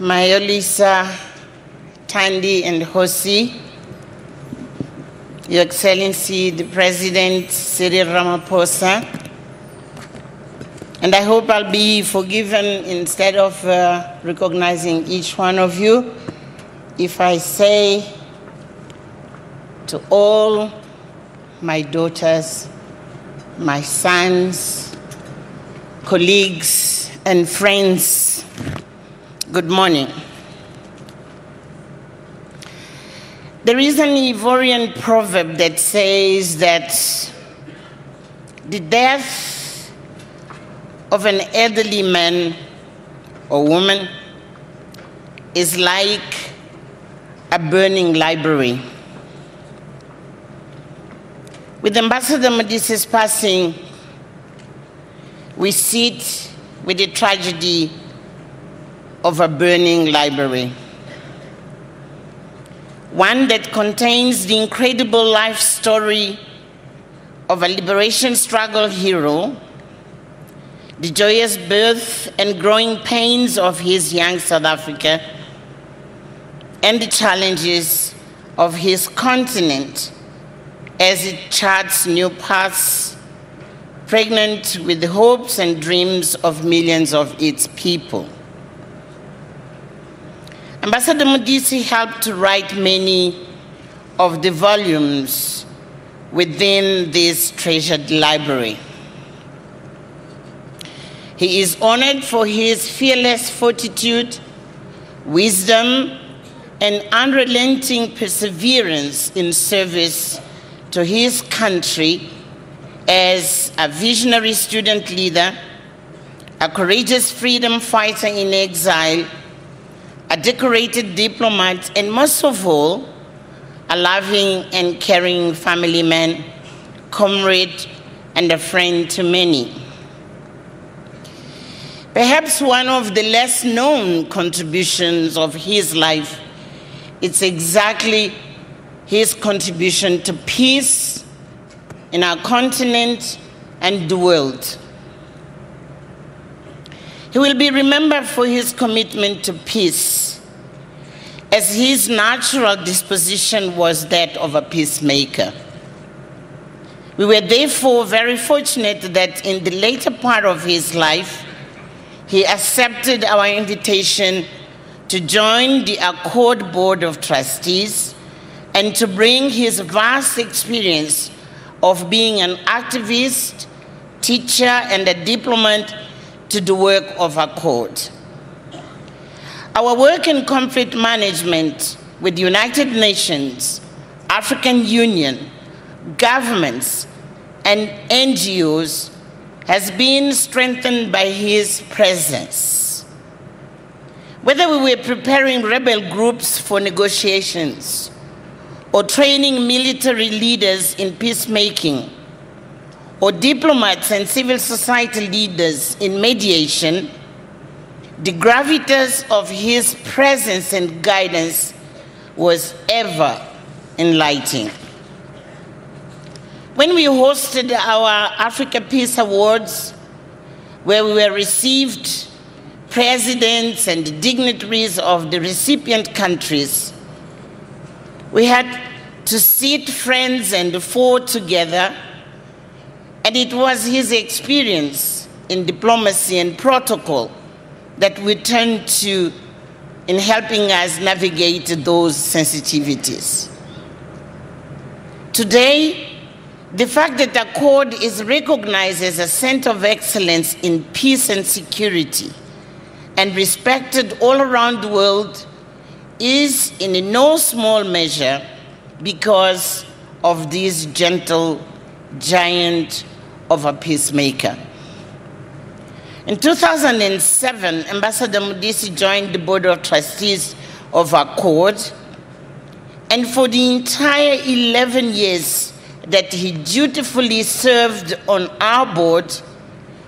Mayolisa, Tandi, and Hosi, Your Excellency, the President, Cyril Ramaphosa, and I hope I'll be forgiven instead of recognizing each one of you if I say to all my daughters, my sons, colleagues, and friends, good morning. There is an Ivorian proverb that says that the death of an elderly man or woman is like a burning library. With Ambassador Modise's passing, we sit with the tragedy of a burning library. One that contains the incredible life story of a liberation struggle hero, the joyous birth and growing pains of his young South Africa, and the challenges of his continent as it charts new paths, pregnant with the hopes and dreams of millions of its people. Ambassador Modise helped to write many of the volumes within this treasured library. He is honored for his fearless fortitude, wisdom, and unrelenting perseverance in service to his country as a visionary student leader, a courageous freedom fighter in exile, a decorated diplomat, and most of all, a loving and caring family man, comrade, and a friend to many. Perhaps one of the less known contributions of his life is exactly his contribution to peace in our continent and the world. He will be remembered for his commitment to peace, as his natural disposition was that of a peacemaker. We were therefore very fortunate that in the later part of his life, he accepted our invitation to join the Accord Board of Trustees and to bring his vast experience of being an activist, teacher, and a diplomat to the work of Accord. Our work in conflict management with the United Nations, African Union, governments, and NGOs has been strengthened by his presence. Whether we were preparing rebel groups for negotiations or training military leaders in peacemaking, or diplomats and civil society leaders in mediation, the gravitas of his presence and guidance was ever enlightening. When we hosted our Africa Peace Awards, where we were received presidents and dignitaries of the recipient countries, we had to sit friends and four together, and it was his experience in diplomacy and protocol that we turned to in helping us navigate those sensitivities. Today, the fact that Accord is recognized as a center of excellence in peace and security and respected all around the world is in no small measure because of this gentle giant of a peacemaker. In 2007, Ambassador Modise joined the Board of Trustees of Accord, and for the entire 11 years that he dutifully served on our board,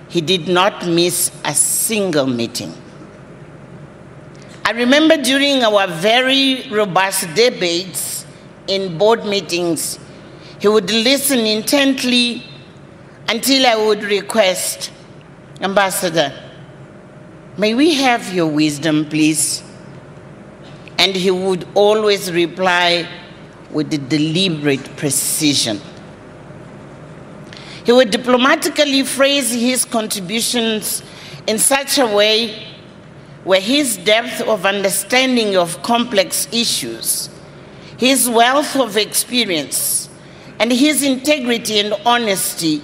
he did not miss a single meeting. I remember during our very robust debates in board meetings, he would listen intently until I would request, Ambassador, may we have your wisdom, please? and he would always reply with deliberate precision. He would diplomatically phrase his contributions in such a way where his depth of understanding of complex issues, his wealth of experience, and his integrity and honesty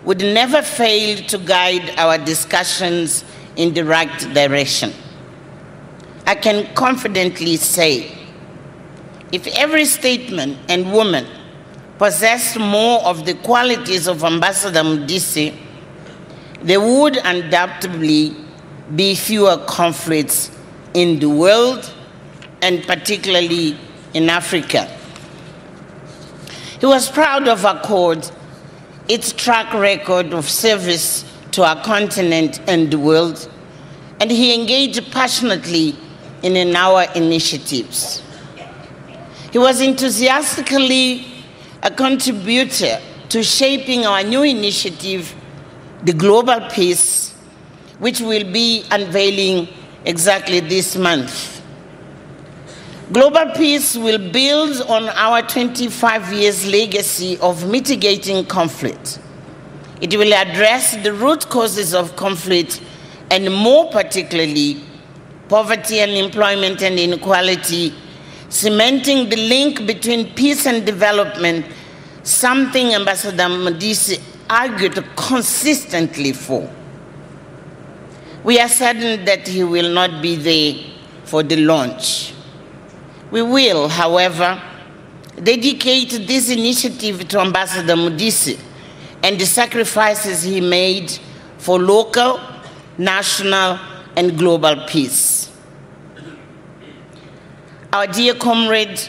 would never fail to guide our discussions in the right direction. I can confidently say, if every statesman and woman possessed more of the qualities of Ambassador Modise, there would undoubtedly be fewer conflicts in the world, and particularly in Africa. He was proud of ACORD, its track record of service to our continent and the world, and he engaged passionately in our initiatives. He was enthusiastically a contributor to shaping our new initiative, the Global Peace, which will be unveiling exactly this month. Global Peace will build on our 25 years legacy of mitigating conflict. It will address the root causes of conflict, and more particularly, poverty and unemployment and inequality, cementing the link between peace and development, something Ambassador Modise argued consistently for. We are certain that he will not be there for the launch. We will, however, dedicate this initiative to Ambassador Modise and the sacrifices he made for local, national, and global peace. Our dear comrade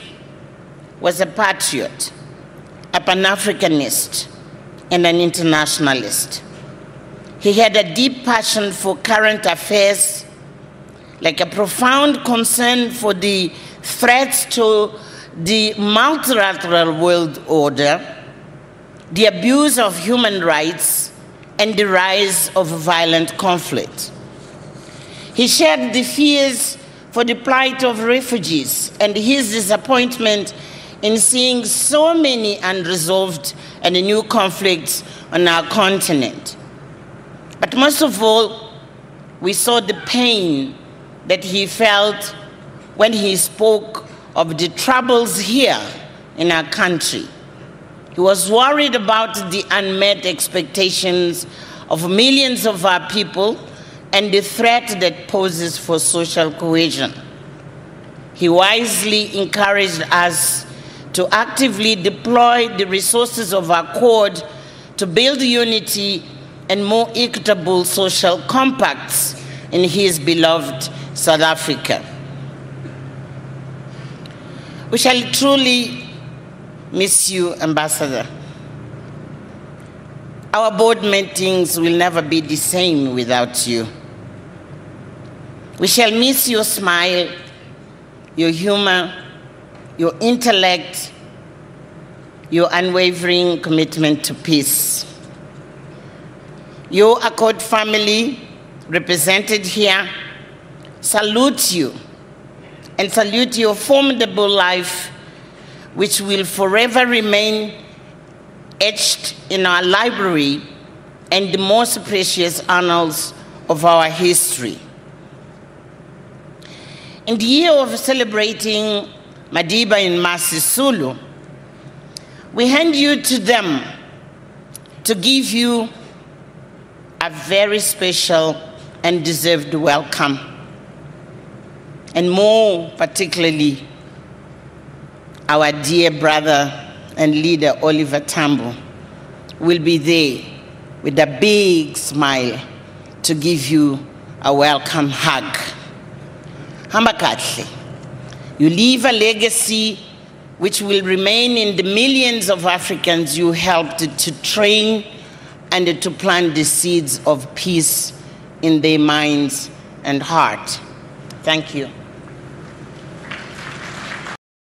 was a patriot, a Pan-Africanist, and an internationalist. He had a deep passion for current affairs, like a profound concern for the threats to the multilateral world order, the abuse of human rights, and the rise of violent conflict. He shared the fears for the plight of refugees and his disappointment in seeing so many unresolved and new conflicts on our continent. But most of all, we saw the pain that he felt when he spoke of the troubles here in our country. He was worried about the unmet expectations of millions of our people and the threat that poses for social cohesion. He wisely encouraged us to actively deploy the resources of our accord to build unity and more equitable social compacts in his beloved South Africa. We shall truly miss you, Ambassador. Our board meetings will never be the same without you. We shall miss your smile, your humor, your intellect, your unwavering commitment to peace. Your ACORD family, represented here, salute you and salute your formidable life, which will forever remain etched in our library and the most precious annals of our history. In the year of celebrating Madiba in Masisulu, we hand you to them to give you a very special and deserved welcome. And more particularly, our dear brother and leader, Oliver Tambo, will be there with a big smile to give you a welcome hug. Hamba kahle. You leave a legacy which will remain in the millions of Africans you helped to train and to plant the seeds of peace in their minds and heart. Thank you.